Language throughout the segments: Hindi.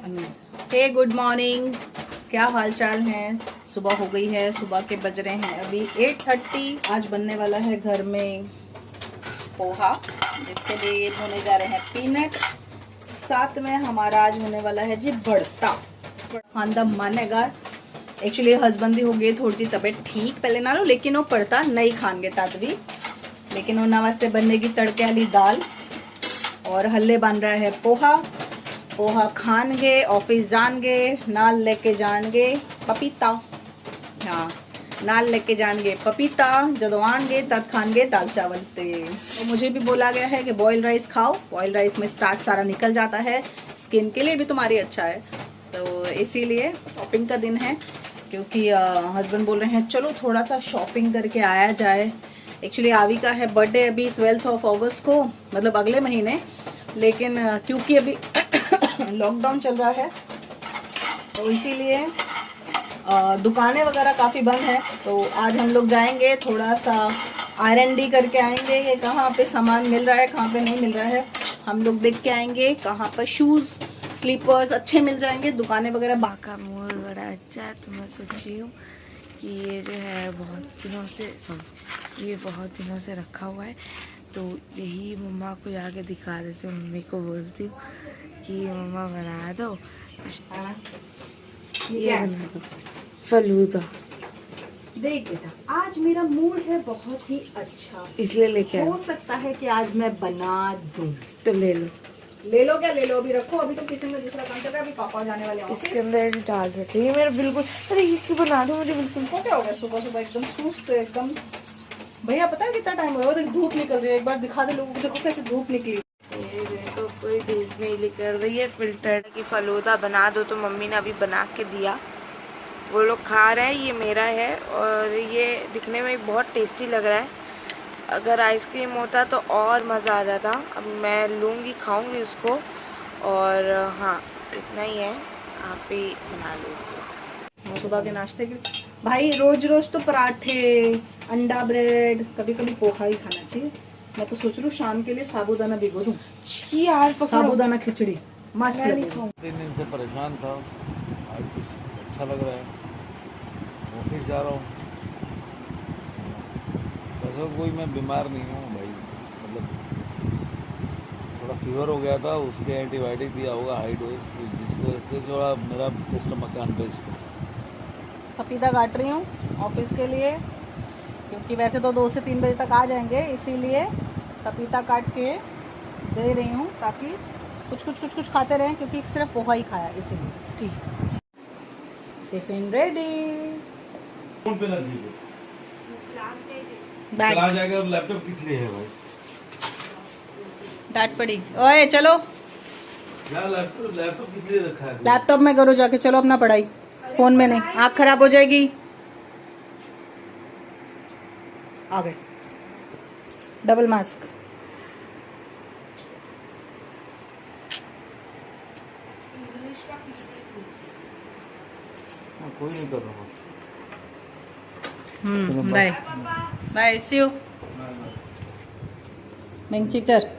हे गुड मॉर्निंग, क्या हाल चाल है। सुबह हो गई है, सुबह के बज रहे हैं अभी 8:30। आज बनने वाला है घर में पोहा, जिसके लिए ये होने जा रहे हैं पीनट। साथ में हमारा आज होने वाला है जी भरता। खानदा मानेगा एक्चुअली हस्बैंड दी हो गई थोड़ी सी तबीयत ठीक पहले ना लो, लेकिन वो पड़ता नहीं खाएंगे तात भी। लेकिन उन्होंने वास्ते बननेगी तड़के वाली दाल और हल्ले बन रहा है पोहा। पोहा खाएंगे, ऑफिस जाएंगे, नाल लेके जाएंगे पपीता। हाँ, नाल लेके जाएंगे पपीता। जब आएंगे तब खाएंगे दाल चावल। तो मुझे भी बोला गया है कि बॉयल राइस खाओ, बॉयल राइस में स्टार्च सारा निकल जाता है, स्किन के लिए भी तुम्हारी अच्छा है। तो इसीलिए शॉपिंग का दिन है, क्योंकि हस्बैंड बोल रहे हैं चलो थोड़ा सा शॉपिंग करके आया जाए। एक्चुअली आवी का है बर्थडे अभी 12 अगस्त को, मतलब अगले महीने। लेकिन क्योंकि अभी लॉकडाउन चल रहा है तो इसीलिए दुकानें वगैरह काफ़ी बंद है। तो आज हम लोग जाएंगे, थोड़ा सा R&D करके आएंगे कि कहाँ पे सामान मिल रहा है, कहाँ पे नहीं मिल रहा है। हम लोग देख के आएंगे कहाँ पर शूज़ स्लीपर्स अच्छे मिल जाएंगे, दुकानें वगैरह। का मूड बड़ा अच्छा है, तो मैं सोच रही हूँ कि ये जो है ये बहुत दिनों से रखा हुआ है, तो यही मम्मा को जाके दिखा देती हूँ। मम्मी को बोलती हूँ कि मम्मा बना दो, ये बना दो फलूदा। देख बेटा, आज मेरा मूड है बहुत ही अच्छा, इसलिए लेके हो सकता है कि आज मैं बना दूँ। तो ले लो। ले लो क्या ले लो, अभी रखो, अभी तो किचन में दूसरा काम चल रहा है, अभी पापा जाने वाले हैं ऑफिस। इसके अंदर डाल देते हैं। ये मेरा बिल्कुल, अरे ये क्यों बना दो मुझे बिल्कुल। क्या हो गया सुबह सुबह एकदम सुस्त एकदम। भैया पता है कितना टाइम हो गया, धूप निकल रही है, एक बार दिखा दे लोगों को, देखो कैसे धूप निकली। तो कोई धूप नहीं निकल रही है। फिल्टर की फलूदा बना दो, तो मम्मी ने अभी बना के दिया, वो लोग खा रहे हैं। ये मेरा है और ये दिखने में बहुत टेस्टी लग रहा है। अगर आइसक्रीम होता तो और मज़ा आ जाता। अब मैं लूँगी, खाऊंगी उसको। और हाँ, इतना ही है, आप ही बना लो। सुबह के नाश्ते के भाई रोज रोज तो पराठे, अंडा ब्रेड, कभी कभी पोहा ही खाना चाहिए। मैं तो सोच रही हूँ शाम के लिए साबूदाना भिगो दूँ। छी यार, साबूदाना खिचड़ी मस्त लगेगी। 3 दिन से परेशान था, आज कुछ अच्छा लग रहा है। ऑफिस जा रहा हूँ। वैसे कोई मैं बीमार नहीं हूँ भाई, मतलब थोड़ा फीवर हो गया था, उसके एंटीबायोटिक दिया होगा हाई डोज, जिसकी वजह से थोड़ा मेरा स्टमक अनबेस्ट है। पपीता काट रही हूँ ऑफिस के लिए, क्योंकि वैसे तो 2 से 3 बजे तक आ जाएंगे, इसीलिए पपीता काट के दे रही हूँ ताकि कुछ खाते रहें, क्योंकि सिर्फ पोहा ही खाया इसीलिए। ठीक, टिफिन रेडी। फोन पे लग दीजिए, बैग चला जाएगा। और लैपटॉप किस लिए है भाई? डांट पड़ी। ओए चलो, यार लैपटॉप किस लिए रखा है? लैपटॉप में करो जाके, चलो अपना पढ़ाई, फोन में नहीं, आँख खराब हो जाएगी। आ गए डबल मास्क। कोई नहीं कर रहा। Bye bye, see you. मैं चीटर।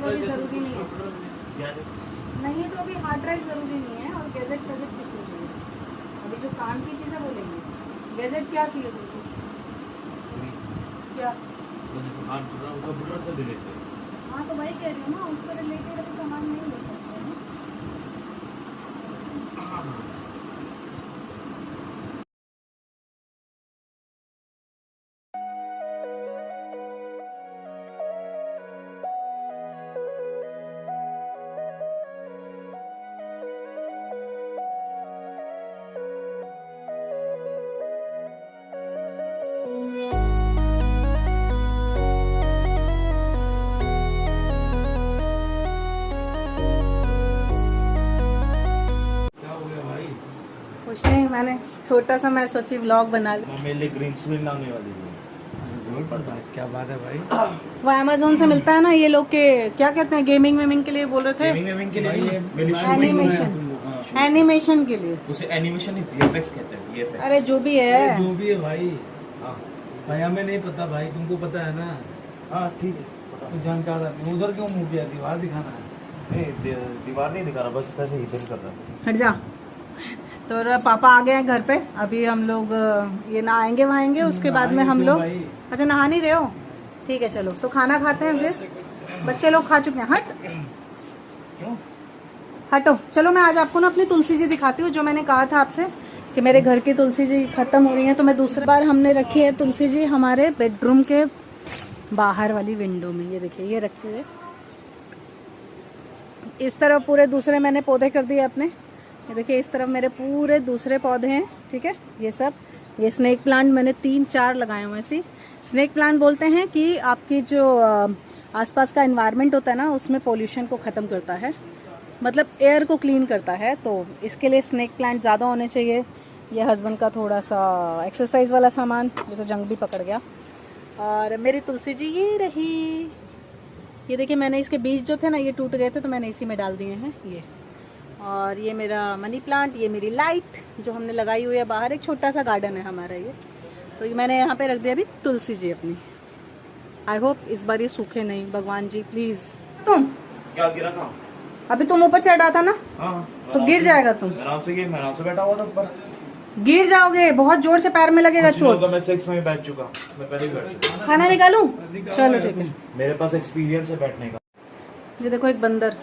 ड्राइव अभी ज़रूरी नहीं है, नहीं है तो अभी हार्ड ड्राइव ज़रूरी नहीं है, और गैजेट कुछ नहीं चाहिए। अभी जो काम की चीज़ें वो लेंगे। गैजेट क्या चाहिए तुमको? क्या? हाँ तो वही कह रही हूँ ना, उससे रिलेटेड अभी सामान नहीं ले सकते हैं। कुछ नहीं, मैंने छोटा सा मैं सोची व्लॉग बना ली। मेरे लिए ग्रीन स्क्रीन लाने वाली है। क्या बात है भाई। वो अमेज़न से मिलता है ना, ये लोग के क्या कहते हैं, गेमिंग वेमिंग के लिए बोल रहे थे, गेमिंग के लिए एनिमेशन के लिए। उसे एनिमेशन नहीं वीएफएक्स कहते हैं, वीएफएक्स। अरे जो भी है, जो भी है भाई। हाँ भाई हमें नहीं पता भाई, तुमको पता है ना। हाँ ठीक है। तो जानकार आदमी उधर क्यों मुंह किया, दीवार दिखाना है। नहीं दीवार नहीं दिखा रहा, बस ऐसे ही इधर कर रहा है। हट जा। तो पापा आ गए हैं घर पे, अभी हम लोग ये नहाएंगे वहाएंगे, उसके बाद में हम लोग, अच्छा नहा नहीं रहे हो, ठीक है चलो तो खाना खाते हैं फिर। बच्चे लोग खा चुके हैं। हट क्यों? हटो, चलो मैं आज आपको ना अपनी तुलसी जी दिखाती हूँ, जो मैंने कहा था आपसे कि मेरे घर की तुलसी जी खत्म हो रही है, तो मैं दूसरी बार हमने रखी है तुलसी जी हमारे बेडरूम के बाहर वाली विंडो में। ये देखिए ये रखी हुई है। इस तरफ पूरे दूसरे मैंने पौधे कर दिए अपने, ये देखिए इस तरफ मेरे पूरे दूसरे पौधे हैं, ठीक है। ये सब, ये स्नेक प्लांट मैंने 3-4 लगाए हुए हैं। ऐसी स्नेक प्लांट बोलते हैं कि आपकी जो आसपास का एनवायरनमेंट होता है ना, उसमें पोल्यूशन को ख़त्म करता है, मतलब एयर को क्लीन करता है। तो इसके लिए स्नेक प्लांट ज़्यादा होने चाहिए। ये हस्बैंड का थोड़ा सा एक्सरसाइज वाला सामान, ये तो जंग भी पकड़ गया। और मेरी तुलसी जी ये रही, ये देखिए मैंने इसके बीज जो थे ना, ये टूट गए थे तो मैंने इसी में डाल दिए हैं ये। और ये मेरा मनी प्लांट, ये मेरी लाइट जो हमने लगाई हुई है बाहर, एक छोटा सा गार्डन है हमारा ये, तो ये मैंने यहाँ पे रख दिया अभी तुलसी जी अपनी। आई होप इस बार ये सूखे नहीं, भगवान जी प्लीज। तुम क्या गिरा था? अभी तुम ऊपर चढ़ा था ना, हाँ तो गिर जाएगा तुम। आराम से बैठा हुआ था ऊपर। गिर जाओगे, बहुत जोर से पैर में लगेगा चोट। मैं 6 में बैठ चुका, मैं पहले ही बैठ चुका। खाना निकालूं? चलो ठीक है, मेरे पास एक्सपीरियंस है बैठने का। ये देखो एक बंदर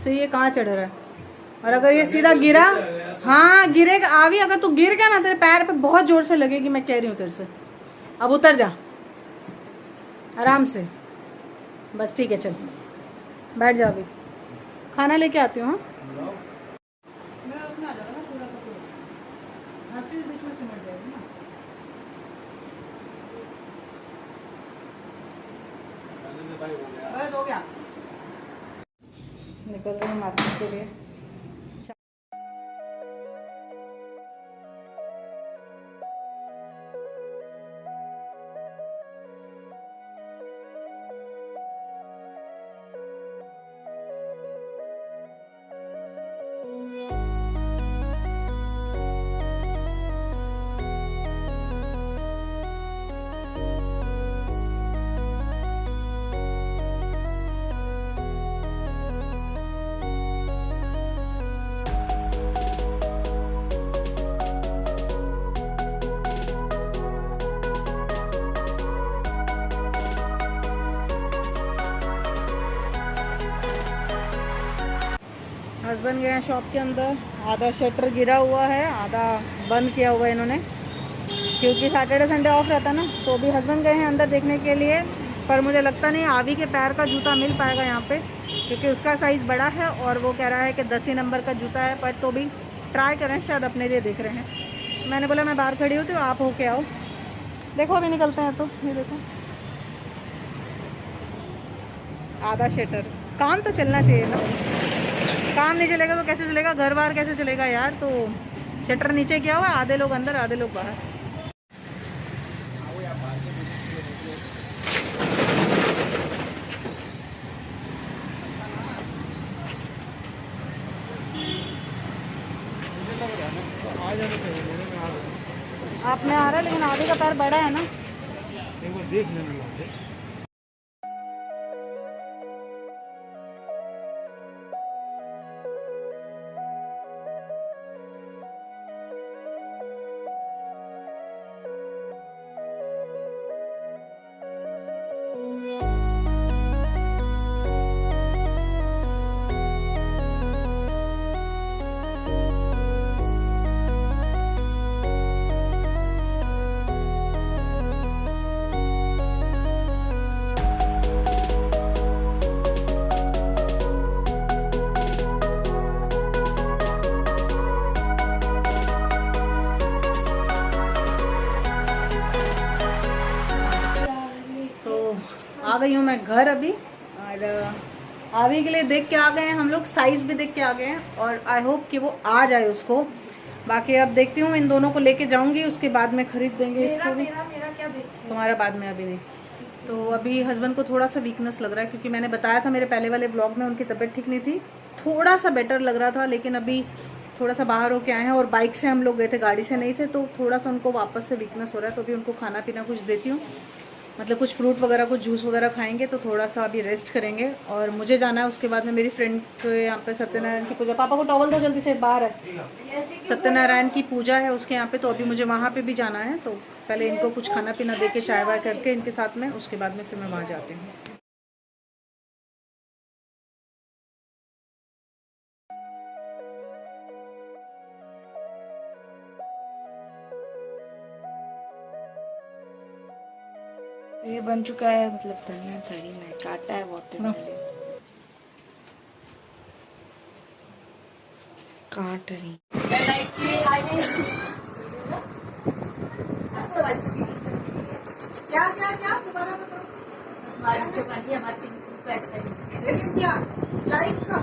से ये कहाँ चढ़ रहा है, और अगर ये सीधा गिरा, हाँ गिरेगा आवी, अगर तू गिर गया ना तेरे पैर पे बहुत जोर से लगेगी, मैं कह रही हूँ तेरे से। अब उतर जा आराम से, बस ठीक है चल बैठ जा, अभी खाना लेके आती हूँ। हाँ हो गया, निकल रहे हैं मार्केट के लिए। हस्बैंड गए हैं शॉप के अंदर, आधा शटर गिरा हुआ है, आधा बंद किया हुआ है इन्होंने, क्योंकि सैटरडे संडे ऑफ रहता है ना। तो अभी हस्बैंड गए हैं अंदर देखने के लिए, पर मुझे लगता नहीं आवी के पैर का जूता मिल पाएगा यहाँ पे, क्योंकि उसका साइज़ बड़ा है और वो कह रहा है कि 10 ही नंबर का जूता है। पर तो भी ट्राई करें, शायद अपने लिए देख रहे हैं। मैंने बोला मैं बाहर खड़ी हूँ तो आप होके आओ, देखो अभी निकलते हैं। तो ये देखो आधा शटर, काम तो चलना चाहिए ना, काम नहीं चलेगा तो कैसे चलेगा, घर बार कैसे चलेगा यार। तो शटर नीचे किया हुआ, आधे लोग अंदर आधे लोग बाहर। आप में आ रहा है, लेकिन आधे का पैर बड़ा है ना। एक बार देख लेना। गई हूँ मैं घर अभी, और आवी के लिए देख के आ गए हैं हम लोग, साइज भी देख के आ गए हैं, और आई होप कि वो आ जाए उसको। बाकी अब देखती हूँ, इन दोनों को लेके जाऊंगी, उसके बाद में खरीद देंगे इसको भी। मेरा क्या देखिए, तुम्हारा बाद में, अभी नहीं। तो अभी हस्बैंड को थोड़ा सा वीकनेस लग रहा है, क्योंकि मैंने बताया था मेरे पहले वाले ब्लॉग में उनकी तबीयत ठीक नहीं थी, थोड़ा सा बेटर लग रहा था, लेकिन अभी थोड़ा सा बाहर होके आए हैं, और बाइक से हम लोग गए थे, गाड़ी से नहीं थे, तो थोड़ा सा उनको वापस से वीकनेस हो रहा है। तो अभी उनको खाना पीना कुछ देती हूँ, मतलब कुछ फ्रूट वगैरह, कुछ जूस वगैरह खाएंगे, तो थोड़ा सा अभी रेस्ट करेंगे। और मुझे जाना है उसके बाद में मेरी फ्रेंड के यहाँ पे सत्यनारायण की पूजा। पापा को टॉवल दो जल्दी से, बाहर है, सत्यनारायण की पूजा है उसके यहाँ पे, तो अभी मुझे वहाँ पे भी जाना है। तो पहले इनको कुछ खाना पीना दे के, चाय वाय करके इनके साथ में, उसके बाद में फिर मैं वहाँ जाती हूँ। ये बन चुका है, मतलब धनिया थड़ी में काटा है वाटरमेलन, काट रही। क्या क्या क्या दोबारा बताओ। लाइक का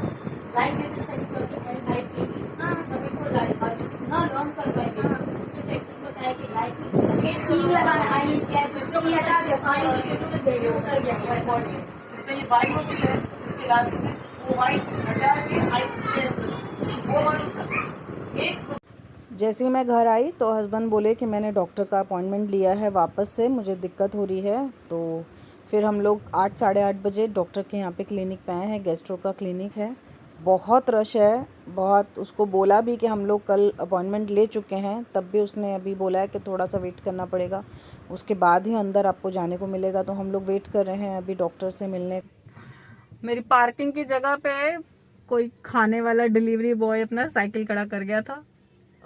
लाइक जैसे स्टडी करके मैं लाइक की तभी को लाइक आज कितना लर्न कर पाएंगे। मुझे टेक्निक बताया कि लाइक में स्पेस नहीं लगाना है, ये क्या है तो इसको भी हटा देता है, यूट्यूब पे भेजे उतर जाएगा बॉडी जिसमें ये वाइट होती है, जिसके लास्ट में वो वाइट हटा के आई वो एक। जैसे ही मैं घर आई तो हस्बैंड बोले कि मैंने डॉक्टर का अपॉइंटमेंट लिया है वापस से, मुझे दिक्कत हो रही है। तो फिर हम लोग 8 साढ़े 8 बजे डॉक्टर के यहाँ पे क्लिनिक पे आए हैं, गैस्ट्रो का क्लिनिक है, बहुत रश है, बहुत। उसको बोला भी कि हम लोग कल अपॉइंटमेंट ले चुके हैं, तब भी उसने अभी बोला है कि थोड़ा सा वेट करना पड़ेगा, उसके बाद ही अंदर आपको जाने को मिलेगा। तो हम लोग वेट कर रहे हैं अभी डॉक्टर से मिलने। मेरी पार्किंग की जगह पे कोई खाने वाला डिलीवरी बॉय अपना साइकिल खड़ा कर गया था।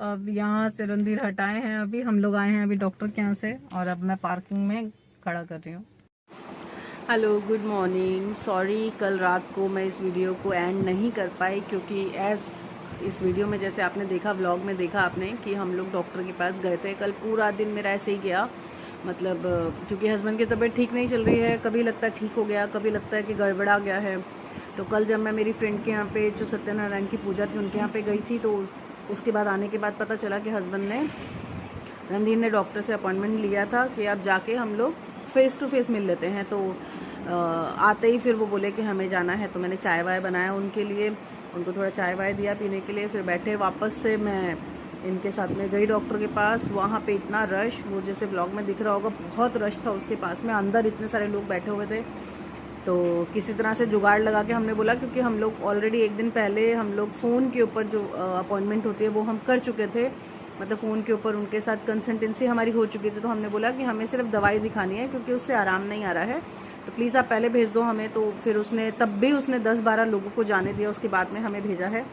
अब यहाँ से रणधीर हटाए हैं, अभी हम लोग आए हैं अभी डॉक्टर के यहाँ से, और अब मैं पार्किंग में खड़ा कर रही हूँ। Hello, good morning. सॉरी कल रात को मैं इस वीडियो को एंड नहीं कर पाई, क्योंकि इस वीडियो में जैसे आपने देखा, व्लॉग में देखा आपने कि हम लोग डॉक्टर के पास गए थे। कल पूरा दिन मेरा ऐसे ही गया, मतलब क्योंकि हस्बैंड की तबीयत ठीक नहीं चल रही है, कभी लगता है ठीक हो गया, कभी लगता है कि गड़बड़ा गया है। तो कल जब मैं मेरी फ्रेंड के यहाँ पे, जो सत्यनारायण की पूजा थी, उनके यहाँ पे गई थी, तो उसके बाद आने के बाद पता चला कि हस्बैंड ने, रणधीर ने डॉक्टर से अपॉइंटमेंट लिया था कि अब जाके हम लोग फेस टू फेस मिल लेते हैं। तो आते ही फिर वो बोले कि हमें जाना है, तो मैंने चाय वाय बनाया उनके लिए, उनको थोड़ा चाय वाय दिया पीने के लिए, फिर बैठे। वापस से मैं इनके साथ में गई डॉक्टर के पास। वहाँ पे इतना रश, वो जैसे ब्लॉग में दिख रहा होगा, बहुत रश था उसके पास में, अंदर इतने सारे लोग बैठे हुए थे। तो किसी तरह से जुगाड़ लगा के हमने बोला, क्योंकि हम लोग ऑलरेडी एक दिन पहले हम लोग फ़ोन के ऊपर जो अपॉइंटमेंट होती है वो हम कर चुके थे, मतलब फ़ोन के ऊपर उनके साथ कंसल्टेंसी हमारी हो चुकी थी। तो हमने बोला कि हमें सिर्फ दवाई दिखानी है, क्योंकि उससे आराम नहीं आ रहा है, तो प्लीज़ आप पहले भेज दो हमें। तो फिर उसने, तब भी उसने 10-12 लोगों को जाने दिया, उसके बाद में हमें भेजा है।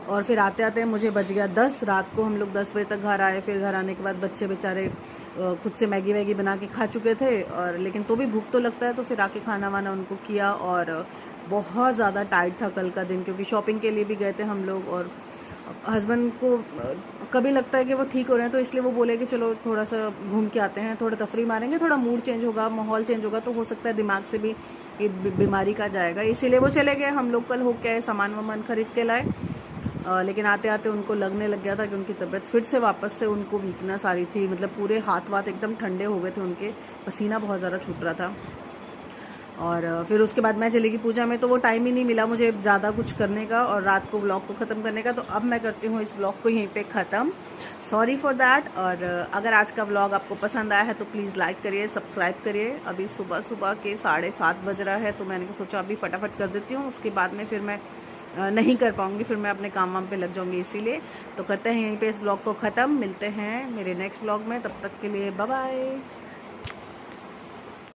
और फिर आते आते मुझे बज गया 10 रात को। हम लोग 10 बजे तक घर आए। फिर घर आने के बाद बच्चे बेचारे खुद से मैगी वैगी बना के खा चुके थे, और लेकिन तो भी भूख तो लगता है, तो फिर आके खाना वाना उनको किया। और बहुत ज़्यादा टाइट था कल का दिन, क्योंकि शॉपिंग के लिए भी गए थे हम लोग, और हस्बैंड को कभी लगता है कि वो ठीक हो रहे हैं, तो इसलिए वो बोले कि चलो थोड़ा सा घूम के आते हैं, थोड़ा तफरी मारेंगे, थोड़ा मूड चेंज होगा, माहौल चेंज होगा, तो हो सकता है दिमाग से भी ये बीमारी का जाएगा। इसीलिए वो चले गए। हम लोग कल होके आए, सामान वामान खरीद के लाए, लेकिन आते आते उनको लगने लग गया था कि उनकी तबीयत फिर से वापस से, उनको वीकनेस आ रही थी, मतलब पूरे हाथ वाथ एकदम ठंडे हो गए थे उनके, पसीना बहुत ज़्यादा छूट रहा था। और फिर उसके बाद मैं चली गई पूजा में, तो वो टाइम ही नहीं मिला मुझे ज़्यादा कुछ करने का और रात को ब्लॉग को ख़त्म करने का। तो अब मैं करती हूँ इस ब्लॉग को यहीं पे ख़त्म। Sorry for that. और अगर आज का ब्लॉग आपको पसंद आया है तो प्लीज़ लाइक करिए, सब्सक्राइब करिए। अभी सुबह सुबह के 7:30 बज रहा है, तो मैंने सोचा अभी फटाफट कर देती हूँ, उसके बाद में फिर मैं नहीं कर पाऊँगी, फिर मैं अपने काम वाम पे लग जाऊँगी। इसीलिए तो करते हैं यहीं पे इस ब्लॉग को ख़त्म। मिलते हैं मेरे नेक्स्ट ब्लॉग में, तब तक के लिए बाय बाय।